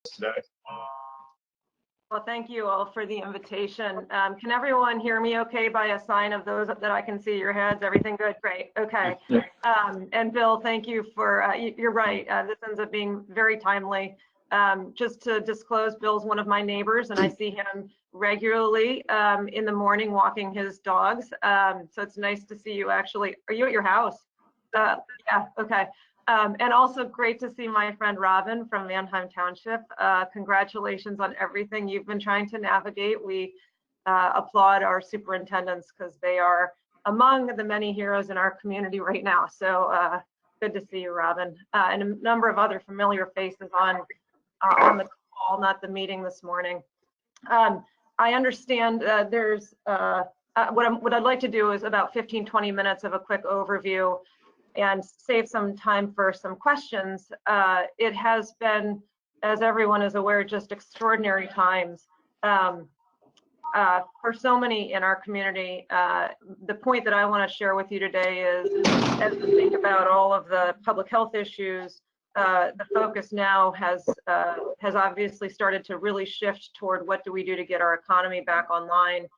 today. Well, thank you all for the invitation. Can everyone hear me okay by a sign of those that I can see your heads? Everything good? Great. Okay. And Bill, thank you for, you're right. This ends up being very timely. Just to disclose, Bill's one of my neighbors and I see him regularly in the morning walking his dogs. So it's nice to see you actually. Are you at your house? Yeah, okay. And also great to see my friend Robin from Manheim Township. Congratulations on everything you've been trying to navigate. We applaud our superintendents because they are among the many heroes in our community right now. So good to see you, Robin, and a number of other familiar faces on the call, not the meeting this morning. I understand there's what I'd like to do is about 15-20 minutes of a quick overview and save some time for some questions. It has been, as everyone is aware, just extraordinary times for so many in our community. The point that I want to share with you today is, as we think about all of the public health issues, the focus now has obviously started to really shift toward what do we do to get our economy back online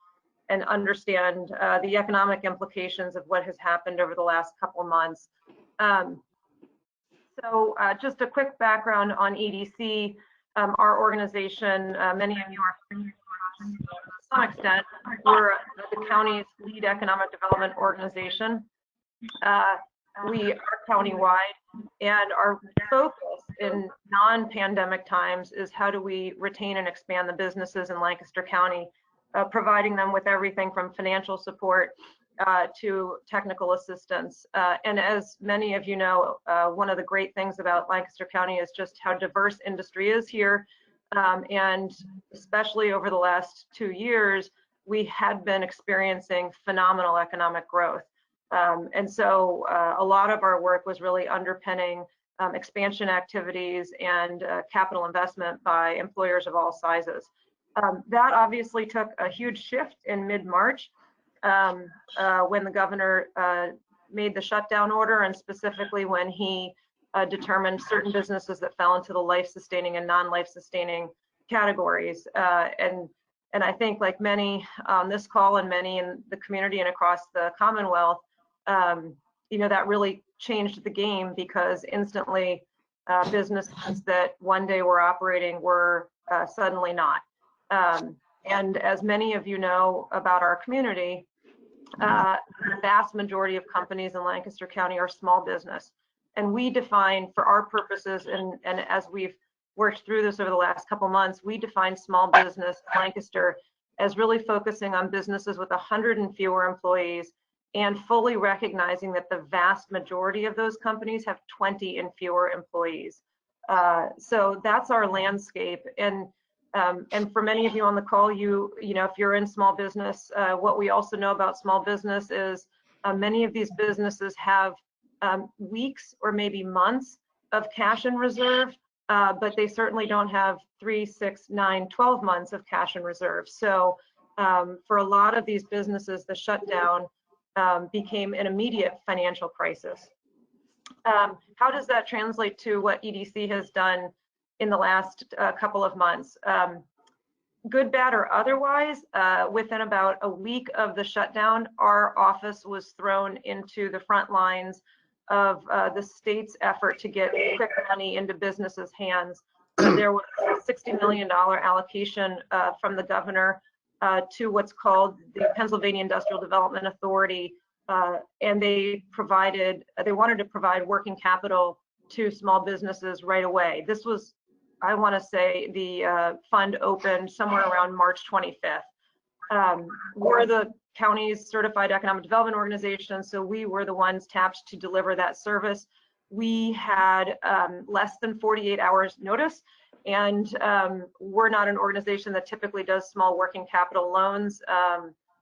and understand the economic implications of what has happened over the last couple of months. So just a quick background on EDC. Our organization, many of you are familiar with to some extent. We're the county's lead economic development organization. We are countywide, and our focus in non-pandemic times is how do we retain and expand the businesses in Lancaster County, providing them with everything from financial support to technical assistance. And as many of you know, one of the great things about Lancaster County is just how diverse industry is here. And especially over the last 2 years, we had been experiencing phenomenal economic growth. And so a lot of our work was really underpinning expansion activities and capital investment by employers of all sizes. That obviously took a huge shift in mid-March when the governor made the shutdown order, and specifically when he determined certain businesses that fell into the life-sustaining and non-life-sustaining categories. And I think, like many on this call and many in the community and across the Commonwealth, you know, that really changed the game, because instantly businesses that one day were operating were suddenly not. And as many of you know about our community, the vast majority of companies in Lancaster County are small business. And we define, for our purposes, and as we've worked through this over the last couple months, we define small business in Lancaster as really focusing on businesses with 100 and fewer employees, and fully recognizing that the vast majority of those companies have 20 and fewer employees. So that's our landscape. And for many of you on the call, you know, if you're in small business, what we also know about small business is many of these businesses have weeks or maybe months of cash in reserve, but they certainly don't have 3, 6, 9, 12 months of cash in reserve. So for a lot of these businesses, the shutdown became an immediate financial crisis. How does that translate to what EDC has done in the last couple of months? Good, bad, or otherwise, within about a week of the shutdown, our office was thrown into the front lines of the state's effort to get quick money into businesses' hands. There was a $60 million allocation from the governor to what's called the Pennsylvania Industrial Development Authority, and they wanted to provide working capital to small businesses right away. This was, I want to say, the fund opened somewhere around March 25th. We're the county's certified economic development organization, so we were the ones tapped to deliver that service. We had less than 48 hours notice, and we're not an organization that typically does small working capital loans.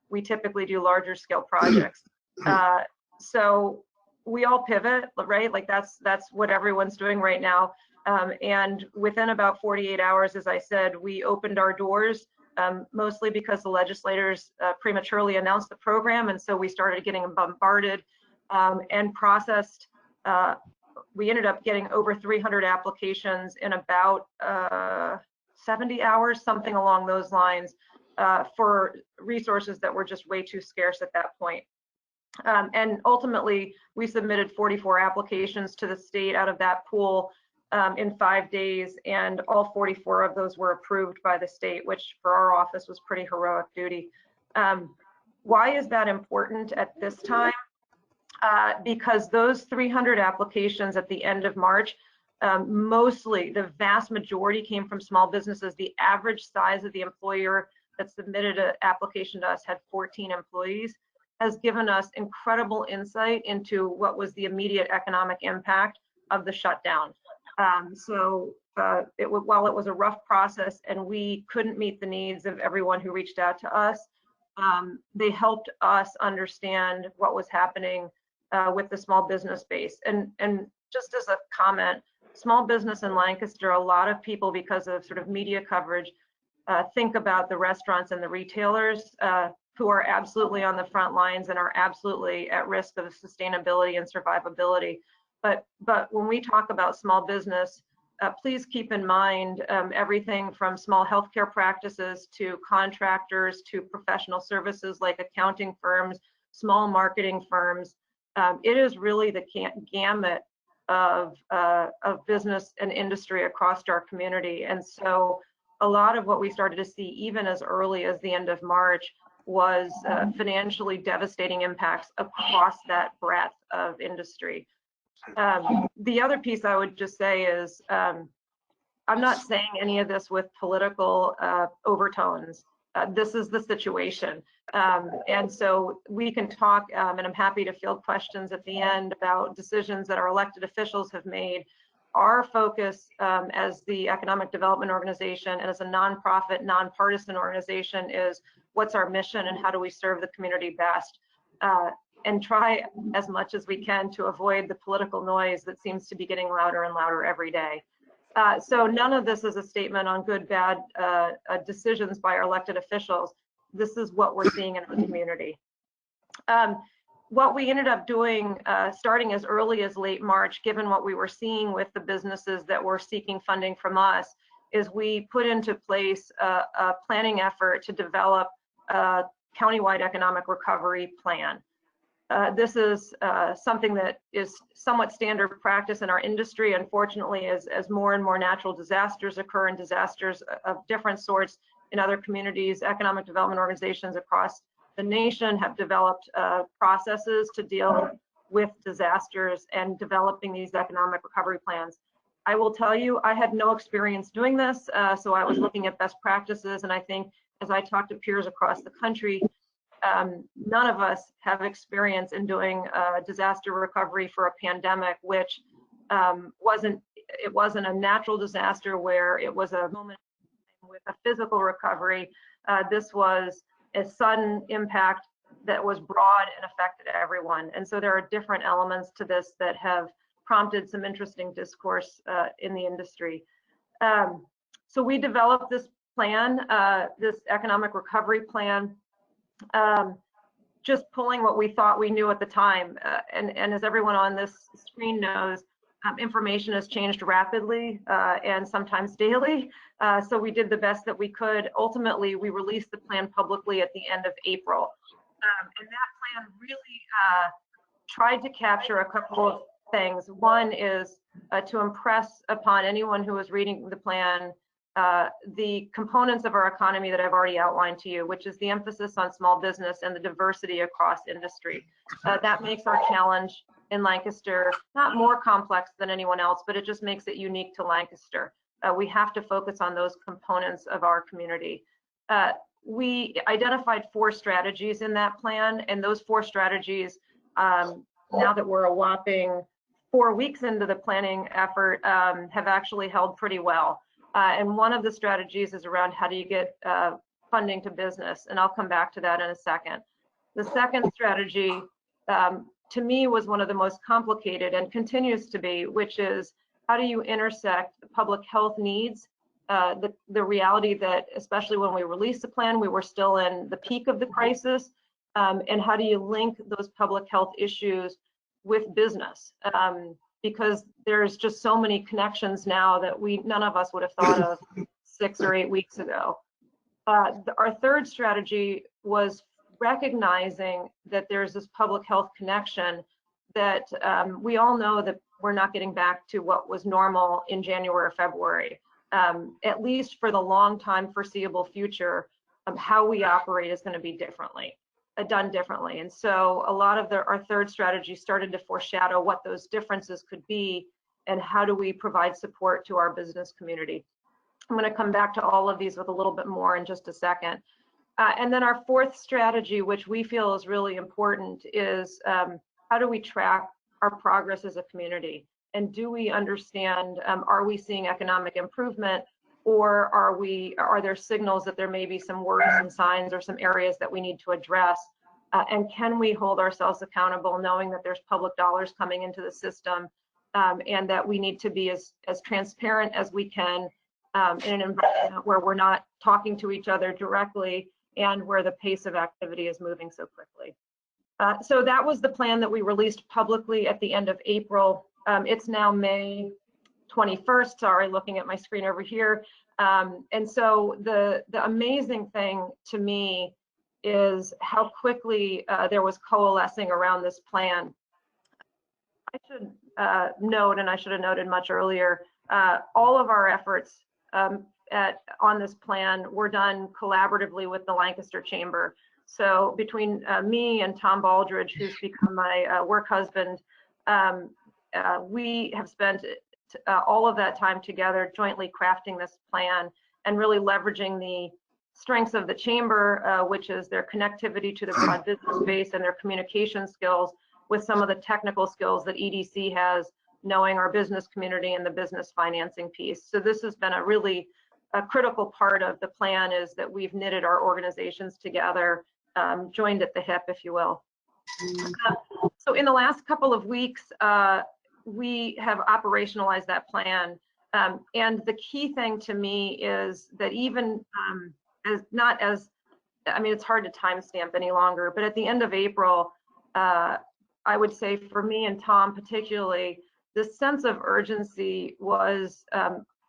We typically do larger scale projects. So we all pivot, right? Like that's what everyone's doing right now. And within about 48 hours, as I said, we opened our doors, mostly because the legislators prematurely announced the program. And so we started getting bombarded and processed. We ended up getting over 300 applications in about 70 hours, something along those lines, for resources that were just way too scarce at that point. And ultimately, we submitted 44 applications to the state out of that pool in 5 days, and all 44 of those were approved by the state, which for our office was pretty heroic duty. Why is that important at this time? Because those 300 applications at the end of March, mostly, the vast majority came from small businesses. The average size of the employer that submitted an application to us had 14 employees, has given us incredible insight into what was the immediate economic impact of the shutdown. While it was a rough process and we couldn't meet the needs of everyone who reached out to us, they helped us understand what was happening with the small business base. And just as a comment, small business in Lancaster, a lot of people, because of sort of media coverage, think about the restaurants and the retailers who are absolutely on the front lines and are absolutely at risk of sustainability and survivability. But when we talk about small business, please keep in mind everything from small healthcare practices to contractors to professional services like accounting firms, small marketing firms. It is really the gamut of business and industry across our community. And so a lot of what we started to see, even as early as the end of March, was financially devastating impacts across that breadth of industry. The other piece I would just say is, I'm not saying any of this with political overtones. This is the situation. And so we can talk, and I'm happy to field questions at the end about decisions that our elected officials have made. Our focus as the Economic Development Organization and as a nonprofit, nonpartisan organization is what's our mission and how do we serve the community best? And try as much as we can to avoid the political noise that seems to be getting louder and louder every day. So none of this is a statement on good, bad decisions by our elected officials. This is what we're seeing in the community. What we ended up doing, starting as early as late March, given what we were seeing with the businesses that were seeking funding from us, is we put into place a planning effort to develop a countywide economic recovery plan. This is something that is somewhat standard practice in our industry. Unfortunately, as more and more natural disasters occur and disasters of different sorts in other communities, economic development organizations across the nation have developed processes to deal with disasters and developing these economic recovery plans. I will tell you, I had no experience doing this, so I was looking at best practices, and I think as I talked to peers across the country, none of us have experience in doing disaster recovery for a pandemic, which wasn't a natural disaster where it was a moment with a physical recovery. This was a sudden impact that was broad and affected everyone. And so there are different elements to this that have prompted some interesting discourse in the industry. So we developed this plan, this economic recovery plan, just pulling what we thought we knew at the time. And as everyone on this screen knows, information has changed rapidly and sometimes daily. So we did the best that we could. Ultimately, we released the plan publicly at the end of April. And that plan really tried to capture a couple of things. One is to impress upon anyone who was reading the plan the components of our economy that I've already outlined to you, which is the emphasis on small business and the diversity across industry. That makes our challenge in Lancaster not more complex than anyone else, but it just makes it unique to Lancaster. We have to focus on those components of our community. We identified 4 strategies in that plan, and those 4 strategies, now that we're a whopping 4 weeks into the planning effort, have actually held pretty well. And one of the strategies is around how do you get funding to business, and I'll come back to that in a second. The second strategy, to me, was one of the most complicated and continues to be, which is how do you intersect the public health needs, the reality that, especially when we released the plan, we were still in the peak of the crisis, and how do you link those public health issues with business? Because there's just so many connections now that none of us would have thought of 6 or 8 weeks ago. Our third strategy was recognizing that there's this public health connection that we all know that we're not getting back to what was normal in January or February. At least for the long time foreseeable future, how we operate is going to be done differently. And so a lot of our third strategy started to foreshadow what those differences could be and how do we provide support to our business community. I'm going to come back to all of these with a little bit more in just a second. And then our fourth strategy, which we feel is really important, is how do we track our progress as a community? And do we understand, are we seeing economic improvement, or are there signals that there may be some worrisome signs or some areas that we need to address? And can we hold ourselves accountable, knowing that there's public dollars coming into the system, and that we need to be as transparent as we can in an environment where we're not talking to each other directly and where the pace of activity is moving so quickly. So that was the plan that we released publicly at the end of April. It's now May 21st, sorry, looking at my screen over here. And so the amazing thing to me is how quickly there was coalescing around this plan. I should note, and I should have noted much earlier, all of our efforts on this plan were done collaboratively with the Lancaster Chamber. So between me and Tom Baldridge, who's become my work husband, we have spent all of that time together jointly crafting this plan and really leveraging the strengths of the chamber, which is their connectivity to the broad business base and their communication skills, with some of the technical skills that EDC has, knowing our business community and the business financing piece. So this has been a critical part of the plan, is that we've knitted our organizations together, joined at the hip, if you will. So in the last couple of weeks, we have operationalized that plan. And the key thing to me is that even I mean, it's hard to timestamp any longer, but at the end of April, I would say for me and Tom particularly, this sense of urgency was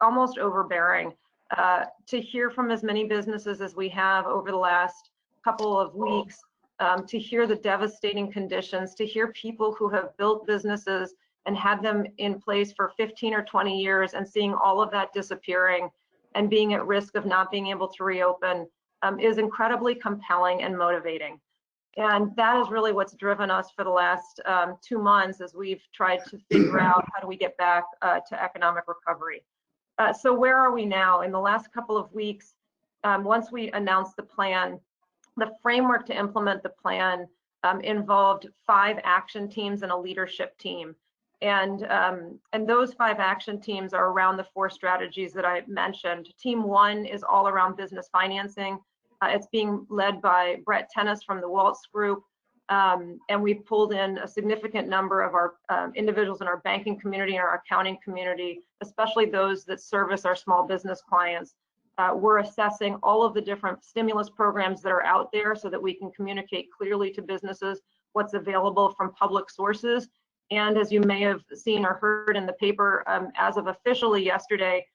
almost overbearing. To hear from as many businesses as we have over the last couple of weeks, to hear the devastating conditions, to hear people who have built businesses and had them in place for 15 or 20 years and seeing all of that disappearing and being at risk of not being able to reopen, is incredibly compelling and motivating. And that is really what's driven us for the last 2 months, as we've tried to figure out how do we get back to economic recovery. So where are we now? In the last couple of weeks, once we announced the plan, the framework to implement the plan involved 5 action teams and a leadership team. And those 5 action teams are around the 4 strategies that I mentioned. Team 1 is all around business financing. It's being led by Brett Tennis from the Waltz Group. And we've pulled in a significant number of our individuals in our banking community and our accounting community, especially those that service our small business clients. We're assessing all of the different stimulus programs that are out there so that we can communicate clearly to businesses what's available from public sources. And as you may have seen or heard in the paper, as of officially yesterday,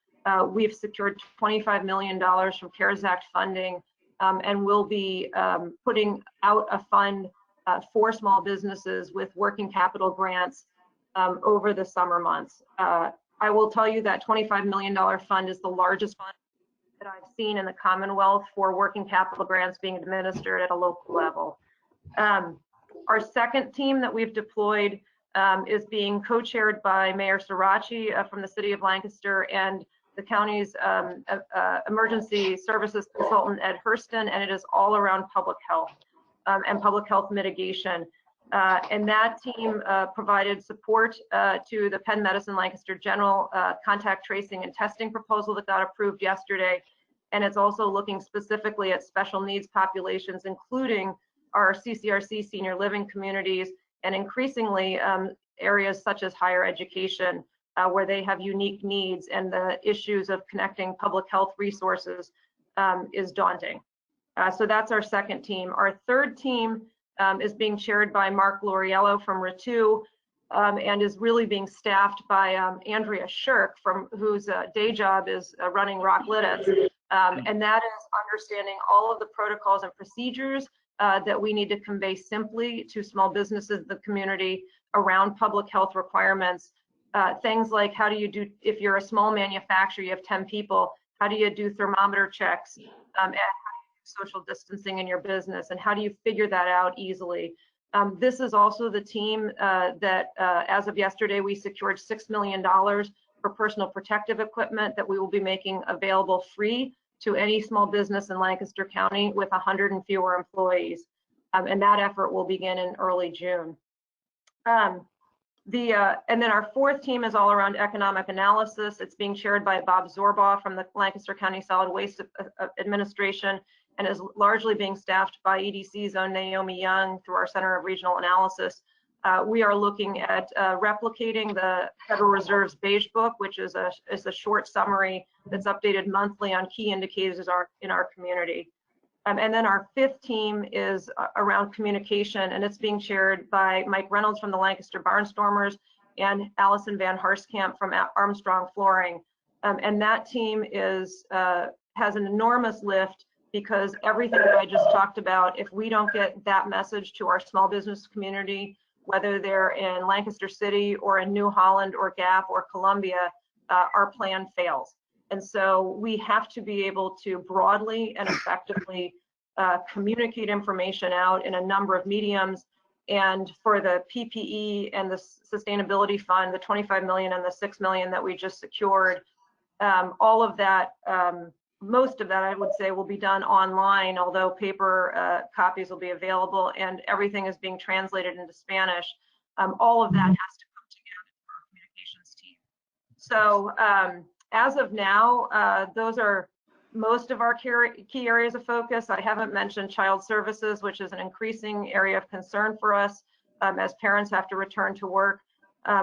we've secured $25 million from CARES Act funding, and we'll be putting out a fund for small businesses with working capital grants over the summer months. I will tell you that $25 million fund is the largest fund that I've seen in the Commonwealth for working capital grants being administered at a local level. Our second team that we've deployed is being co-chaired by Mayor Sirachi from the city of Lancaster and the county's emergency services consultant, Ed Hurston, and it is all around public health and public health mitigation. And that team provided support to the Penn Medicine Lancaster General contact tracing and testing proposal that got approved yesterday. And it's also looking specifically at special needs populations, including our CCRC senior living communities, and increasingly areas such as higher education, where they have unique needs, and the issues of connecting public health resources is daunting. So that's our second team. Our third team is being chaired by Mark Loriello from RITU. and is really being staffed by Andrea Shirk, whose day job is running Rock Lidditz. And that is understanding all of the protocols and procedures that we need to convey simply to small businesses in the community around public health requirements. Things like, how do you do, if you're a small manufacturer, you have 10 people, how do you do thermometer checks, and how do you do social distancing in your business, and how do you figure that out easily? This is also the team that, as of yesterday, we secured $6 million for personal protective equipment that we will be making available free to any small business in Lancaster County with 100 and fewer employees. And that effort will begin in early June. And then our fourth team is all around economic analysis. It's being chaired by Bob Zorbaugh from the Lancaster County Solid Waste Administration, and is largely being staffed by EDC's own Naomi Young through our Center of Regional Analysis. We are looking at replicating the Federal Reserve's Beige Book, which is a short summary that's updated monthly on key indicators in our community. And then our fifth team is around communication, and it's being chaired by Mike Reynolds from the Lancaster Barnstormers and Allison Van Harskamp from Armstrong Flooring. And that team has an enormous lift, because everything that I just talked about, if we don't get that message to our small business community, whether they're in Lancaster City or in New Holland or Gap or Columbia, our plan fails. And so we have to be able to broadly and effectively communicate information out in a number of mediums. And for the PPE and the Sustainability Fund, the $25 million and the $6 million that we just secured, all of that, most of that, I would say, will be done online, although paper copies will be available, and everything is being translated into Spanish. All of that has to come together for our communications team. So as of now, those are most of our key areas of focus. I haven't mentioned child services, which is an increasing area of concern for us as parents have to return to work.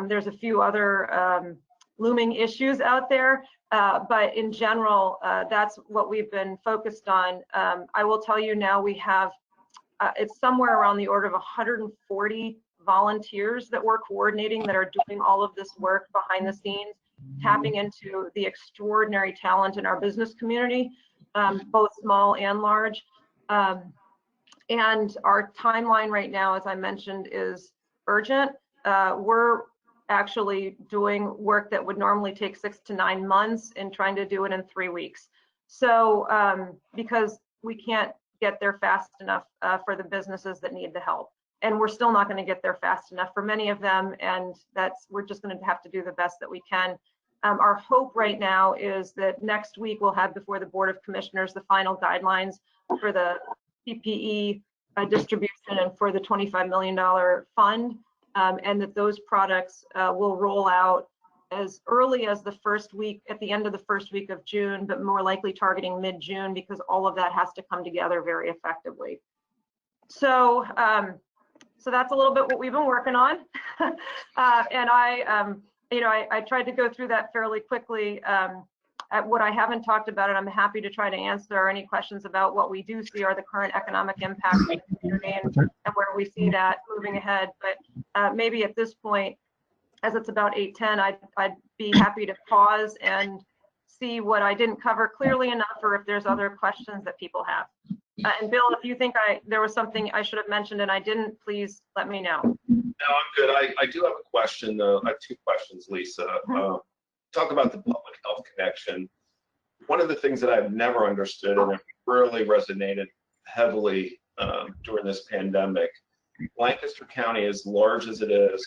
There's a few other looming issues out there, but in general, that's what we've been focused on. I will tell you now, we have, it's somewhere around the order of 140 volunteers that we're coordinating that are doing all of this work behind the scenes, tapping into the extraordinary talent in our business community, both small and large. And our timeline right now, as I mentioned, is urgent. We're actually doing work that would normally take 6 to 9 months and trying to do it in 3 weeks. So because we can't get there fast enough for the businesses that need the help. And we're still not going to get there fast enough for many of them. And we're just going to have to do the best that we can. Our hope right now is that next week we'll have before the Board of Commissioners the final guidelines for the PPE distribution and for the $25 million fund. And that those products will roll out as early as the first week, at the end of the first week of June, but more likely targeting mid-June, because all of that has to come together very effectively. So, so that's a little bit what we've been working on. And I tried to go through that fairly quickly. What I haven't talked about, and I'm happy to try to answer any questions about what we do see are the current economic impacts of the community and where we see that moving ahead. But maybe at this point, as it's about 8:10, I'd be happy to pause and see what I didn't cover clearly enough, or if there's other questions that people have. And Bill, if you think there was something I should have mentioned and I didn't, please let me know. No, I'm good. I do have a question, though. I have 2 questions, Lisa. Talk about the public health connection. One of the things that I've never understood, and it really resonated heavily during this pandemic, Lancaster County, as large as it is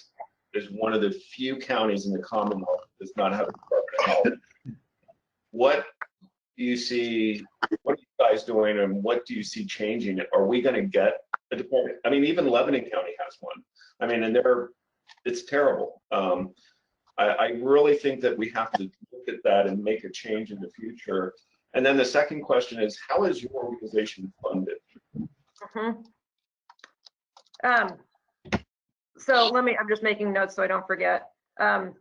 one of the few counties in the Commonwealth that does not have a Department of Health. What do you see, what are you guys doing, and what do you see changing? Are we going to get a department? I mean, even Lebanon County has one. I mean, and it's terrible. I really think that we have to look at that and make a change in the future. And then the second question is, how is your organization funded? So I'm just making notes so I don't forget. So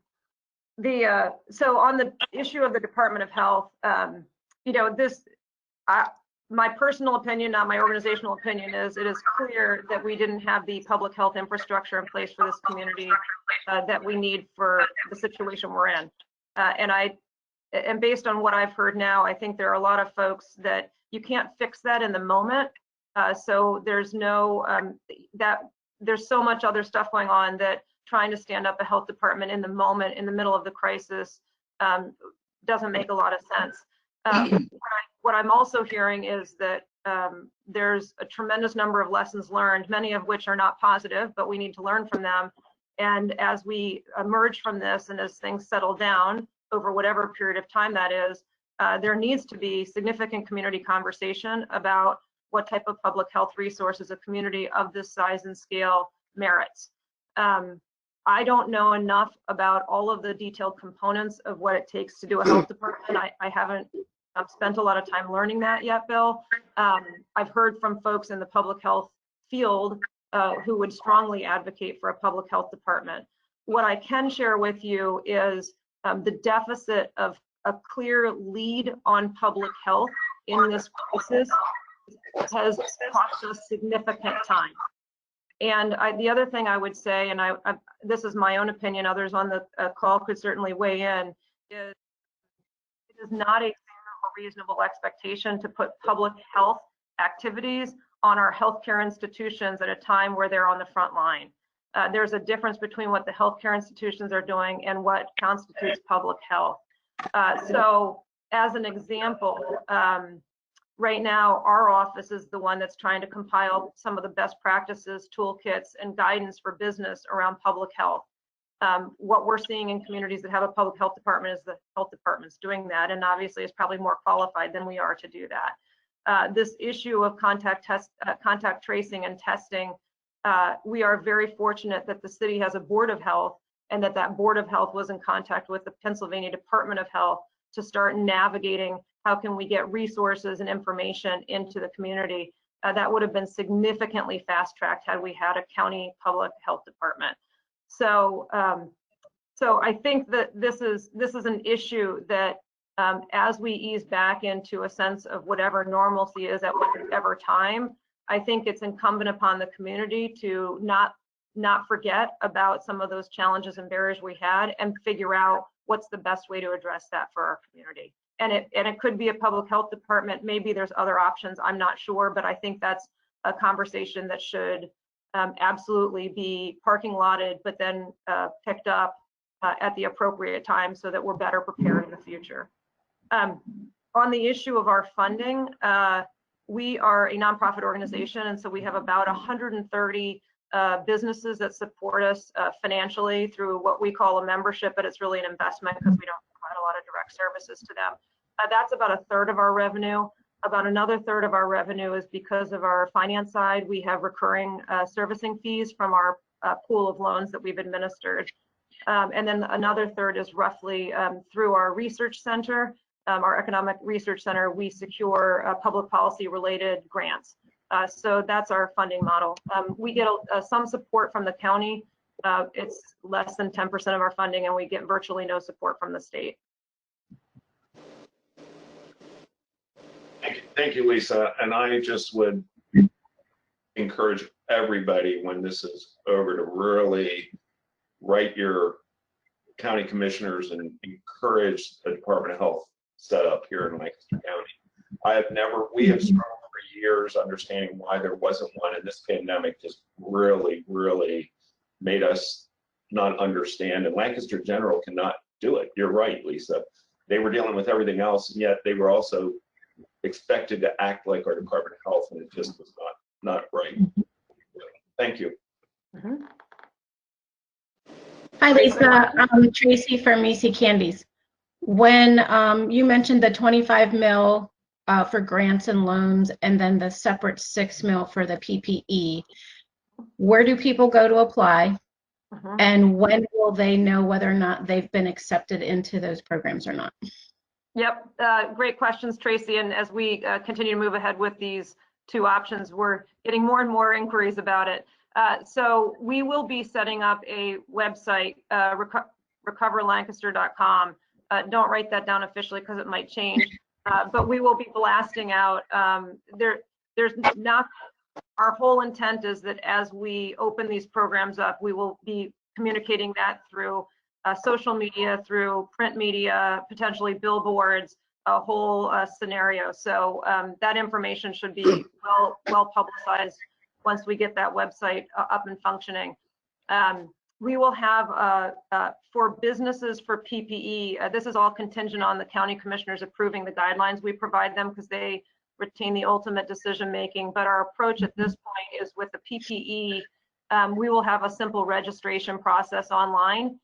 on the issue of the Department of Health, my personal opinion, not my organizational opinion, is it is clear that we didn't have the public health infrastructure in place for this community that we need for the situation we're in. And based on what I've heard now, I think there are a lot of folks that you can't fix that in the moment. So there's no, there's so much other stuff going on that trying to stand up a health department in the moment, in the middle of the crisis, doesn't make a lot of sense. What I'm also hearing is that there's a tremendous number of lessons learned, many of which are not positive, but we need to learn from them. And as we emerge from this and as things settle down over whatever period of time that is, there needs to be significant community conversation about what type of public health resources a community of this size and scale merits. I don't know enough about all of the detailed components of what it takes to do a health department. I haven't spent a lot of time learning that yet, Bill. I've heard from folks in the public health field who would strongly advocate for a public health department. What I can share with you is the deficit of a clear lead on public health in this crisis has cost us significant time. And the other thing I would say, and this is my own opinion, others on the call could certainly weigh in, is it is not a reasonable expectation to put public health activities on our healthcare institutions at a time where they're on the front line. There's a difference between what the healthcare institutions are doing and what constitutes public health. So as an example, right now, our office is the one that's trying to compile some of the best practices, toolkits, and guidance for business around public health. What we're seeing in communities that have a public health department is the health department's doing that, and obviously is probably more qualified than we are to do that. This issue of contact tracing and testing, we are very fortunate that the city has a board of health, and that board of health was in contact with the Pennsylvania Department of Health to start navigating how can we get resources and information into the community. That would have been significantly fast-tracked had we had a county public health department. So, so I think that this is an issue that as we ease back into a sense of whatever normalcy is at whatever time, I think it's incumbent upon the community to not forget about some of those challenges and barriers we had and figure out what's the best way to address that for our community. And it could be a public health department. Maybe there's other options. I'm not sure, but I think that's a conversation that should absolutely be parking lotted, but then picked up at the appropriate time so that we're better prepared in the future. On the issue of our funding, we are a nonprofit organization, and so we have about 130 businesses that support us financially through what we call a membership, but it's really an investment because we don't provide a lot of direct services to them. That's about a third of our revenue. About another third of our revenue is because of our finance side. We have recurring servicing fees from our pool of loans that we've administered. And then another third is roughly through our research center, our economic research center, we secure public policy related grants. So that's our funding model. We get some support from the county. It's less than 10% of our funding, and we get virtually no support from the state. Thank you, Lisa. And I just would encourage everybody when this is over to really write your county commissioners and encourage the Department of Health set up here in Lancaster County. We have struggled for years understanding why there wasn't one, and this pandemic just really made us not understand, and Lancaster General cannot do it. You're right, Lisa. They were dealing with everything else, and yet they were also expected to act like our Department of Health, and it just was not right. Thank you. Mm-hmm. Hi, Lisa. Tracy from EC Candies. When you mentioned the 25 mil for grants and loans, and then the separate 6 mil for the PPE, where do people go to apply? Uh-huh. And when will they know whether or not they've been accepted into those programs or not? Yep, great questions, Tracy. And as we continue to move ahead with these two options, we're getting more and more inquiries about it. So we will be setting up a website, recoverlancaster.com. Don't write that down officially because it might change. but we will be blasting out. There's not, our whole intent is that as we open these programs up, we will be communicating that through social media, through print media, potentially billboards, a whole scenario. So that information should be well publicized once we get that website up and functioning. We will have for businesses for PPE, this is all contingent on the county commissioners approving the guidelines we provide them because they retain the ultimate decision making. But our approach at this point is with the PPE, we will have a simple registration process online.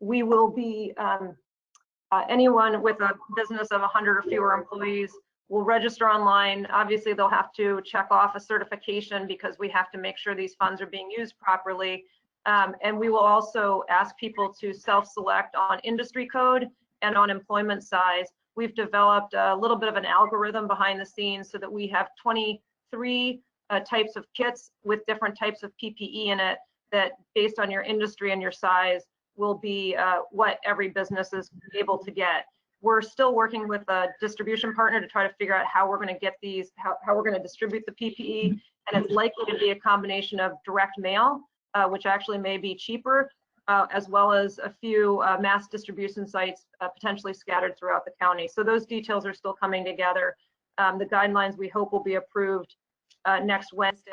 We will be, anyone with a business of 100 or fewer employees will register online. Obviously, they'll have to check off a certification because we have to make sure these funds are being used properly. And we will also ask people to self-select on industry code and on employment size. We've developed a little bit of an algorithm behind the scenes so that we have 23 types of kits with different types of PPE in it that, based on your industry and your size, will be what every business is able to get. We're still working with a distribution partner to try to figure out how we're going to get these, how we're going to distribute the PPE, and it's likely to be a combination of direct mail, which actually may be cheaper, as well as a few mass distribution sites potentially scattered throughout the county. So those details are still coming together. The guidelines we hope will be approved next Wednesday.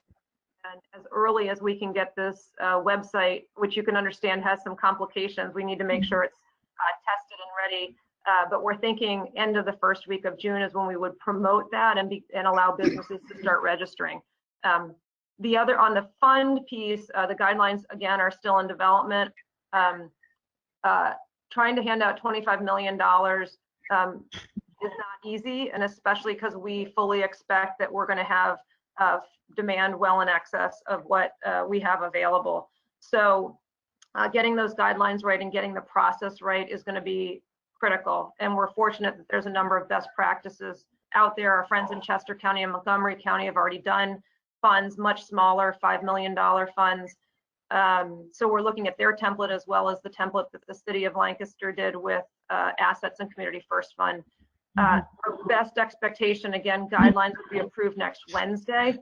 And as early as we can get this website, which you can understand has some complications, we need to make sure it's tested and ready. But we're thinking end of the first week of June is when we would promote that and allow businesses to start registering. The other, on the fund piece, the guidelines again are still in development. Trying to hand out $25 million is not easy, and especially because we fully expect that we're going to have demand well in excess of what we have available. So getting those guidelines right and getting the process right is going to be critical. And we're fortunate that there's a number of best practices out there. Our friends in Chester County and Montgomery County have already done funds much smaller, $5 million funds. So we're looking at their template as well as the template that the city of Lancaster did with Assets and Community First Fund. Our best expectation, again, guidelines will be approved next Wednesday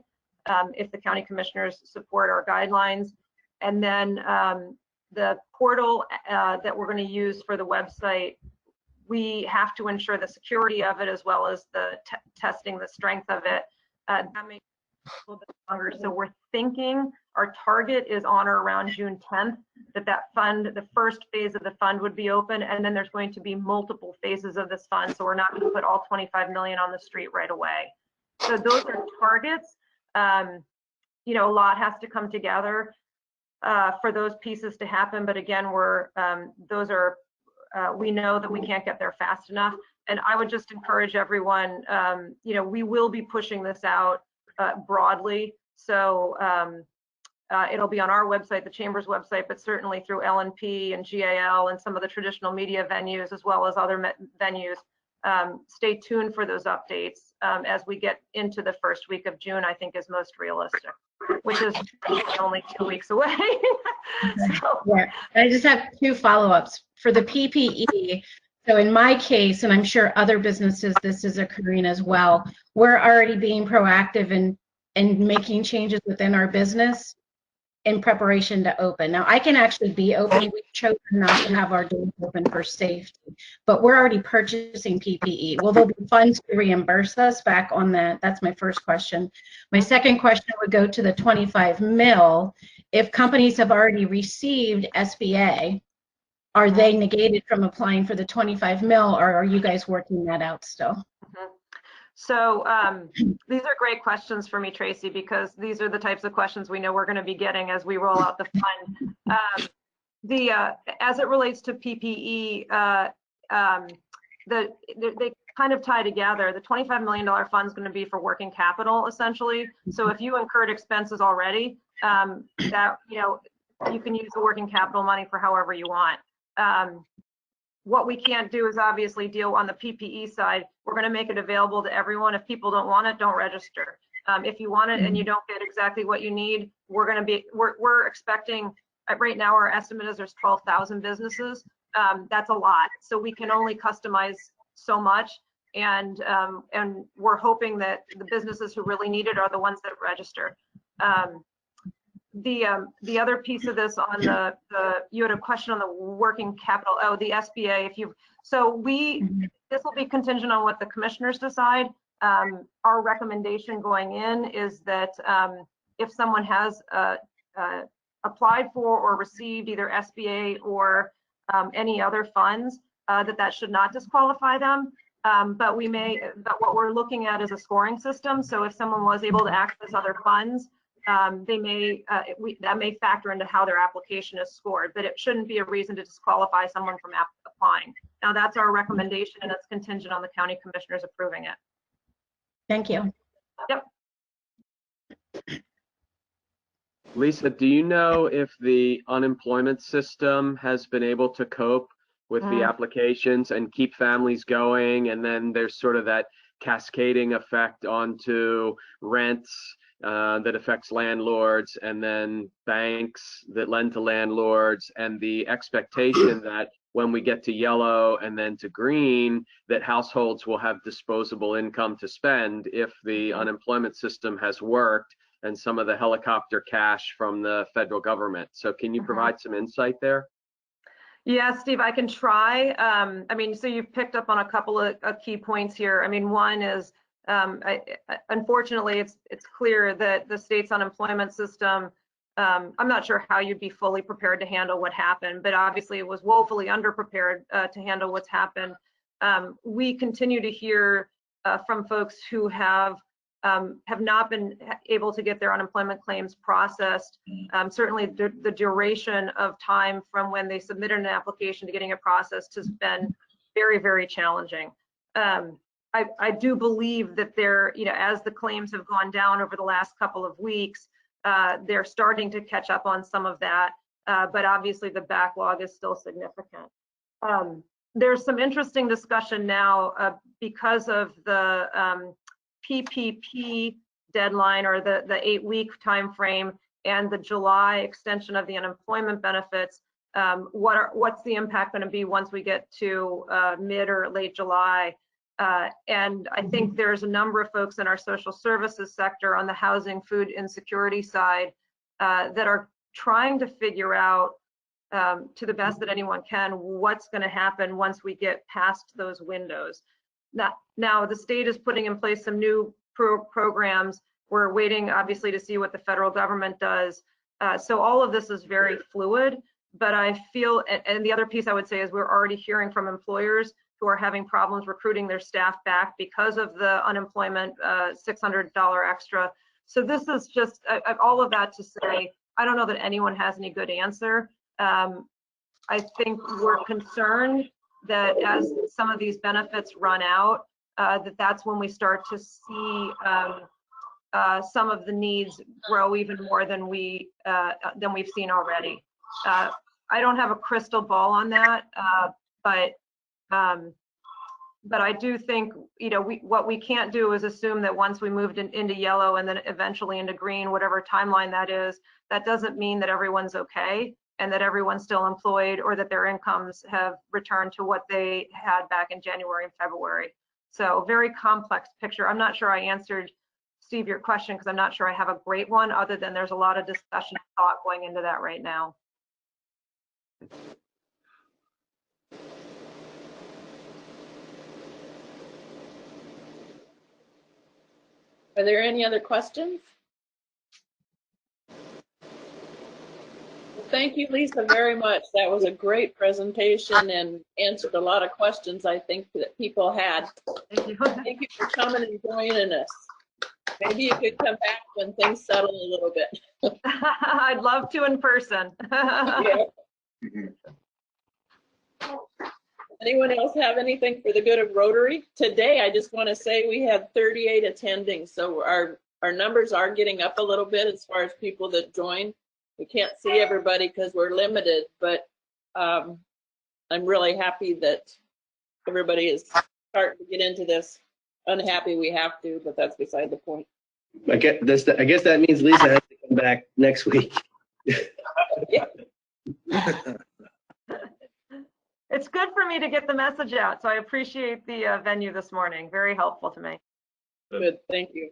if the county commissioners support our guidelines. And then the portal that we're going to use for the website, we have to ensure the security of it as well as the testing the strength of it. That makes it a little bit longer. So we're thinking our target is on or around June 10th, that fund, the first phase of the fund would be open, and then there's going to be multiple phases of this fund. So we're not going to put all 25 million on the street right away. So those are targets. You know, a lot has to come together for those pieces to happen. But again, those are, we know that we can't get there fast enough. And I would just encourage everyone, you know, we will be pushing this out broadly. So it'll be on our website, the Chamber's website, but certainly through LNP and GAL and some of the traditional media venues, as well as other venues. Stay tuned for those updates as we get into the first week of June, I think is most realistic, which is only 2 weeks away. So. Yeah, I just have 2 follow-ups for the PPE. So in my case, and I'm sure other businesses, this is occurring as well, we're already being proactive in making changes within our business in preparation to open. Now, I can actually be open. We've chosen not to have our doors open for safety, but we're already purchasing PPE. Will there be funds to reimburse us back on that? That's my first question. My second question would go to the 25 mil. If companies have already received SBA, are they negated from applying for the 25 mil, or are you guys working that out still? Mm-hmm. So these are great questions for me, Tracy, because these are the types of questions we know we're going to be getting as we roll out the fund. As it relates to PPE, they kind of tie together. The $25 million fund is going to be for working capital, essentially. So if you incurred expenses already, that, you know, you can use the working capital money for however you want. What we can't do is obviously deal on the PPE side. We're going to make it available to everyone. If people don't want it, don't register. If you want it and you don't get exactly what you need, we're expecting, right now our estimate is there's 12,000 businesses. That's a lot. So we can only customize so much. and we're hoping that the businesses who really need it are the ones that register. The other piece of this on the you had a question on the working capital. Oh, the SBA. This will be contingent on what the commissioners decide. Our recommendation going in is that if someone has applied for or received either SBA or any other funds, that should not disqualify them. But what we're looking at is a scoring system. So if someone was able to access other funds, that may factor into how their application is scored, but it shouldn't be a reason to disqualify someone from applying. Now that's our recommendation, and it's contingent on the county commissioners approving it. Thank you. Yep. Lisa, do you know if the unemployment system has been able to cope with the applications and keep families going? And then there's sort of that cascading effect onto rents that affects landlords, and then banks that lend to landlords, and the expectation that when we get to yellow and then to green, that households will have disposable income to spend if the unemployment system has worked and some of the helicopter cash from the federal government. So can you provide some insight there? Yeah, Steve, I can try. I mean, so you've picked up on a couple of key points here. I mean, one is, unfortunately, it's clear that the state's unemployment system, I'm not sure how you'd be fully prepared to handle what happened, but obviously it was woefully underprepared to handle what's happened. We continue to hear from folks who have not been able to get their unemployment claims processed. Certainly the duration of time from when they submitted an application to getting it processed has been very, very challenging. I do believe that as the claims have gone down over the last couple of weeks, they're starting to catch up on some of that, but obviously the backlog is still significant. There's some interesting discussion now because of the PPP deadline, or the 8-week time frame, and the July extension of the unemployment benefits. What's the impact going to be once we get to mid or late July? And I think there's a number of folks in our social services sector on the housing, food insecurity side that are trying to figure out, to the best that anyone can, what's going to happen once we get past those windows. Now the state is putting in place some new programs. We're waiting, obviously, to see what the federal government does. So all of this is very fluid, but I feel, and the other piece I would say is we're already hearing from employers who are having problems recruiting their staff back because of the unemployment $600 extra. So this is just all of that to say, I don't know that anyone has any good answer. I think we're concerned that as some of these benefits run out, that's when we start to see some of the needs grow even more than we've seen already. I don't have a crystal ball on that, but I do think, what we can't do is assume that once we moved into yellow and then eventually into green, whatever timeline that is, that doesn't mean that everyone's okay and that everyone's still employed or that their incomes have returned to what they had back in January and February. So very complex picture. I'm not sure I answered, Steve, your question, because I'm not sure I have a great one, other than there's a lot of discussion and thought going into that right now. Are there any other questions? Well, thank you, Lisa, very much. That was a great presentation and answered a lot of questions I think that people had. Thank you. Thank you for coming and joining us. Maybe you could come back when things settle a little bit. I'd love to in person. Yeah. Anyone else have anything for the good of Rotary? Today, I just want to say we had 38 attending, so our numbers are getting up a little bit as far as people that join. We can't see everybody because we're limited, but I'm really happy that everybody is starting to get into this. Unhappy we have to, but that's beside the point. I guess that means Lisa has to come back next week. Yeah. It's good for me to get the message out, so I appreciate the venue this morning. Very helpful to me. Good, thank you.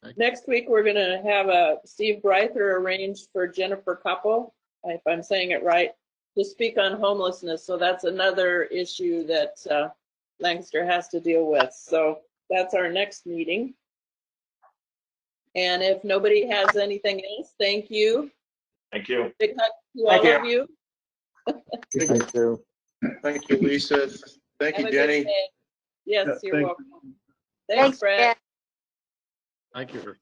Thank Next week, we're gonna have Steve Breither arranged for Jennifer Couple, if I'm saying it right, to speak on homelessness. So that's another issue that Lancaster has to deal with. So that's our next meeting. And if nobody has anything else, thank you. Thank you. Big hug to Thank all you. of you. Thank you. Thank you, Lisa. Thank Have you, a good Jenny. day. Yes, Yeah, you're thank welcome. Thanks, Brett. Thank you.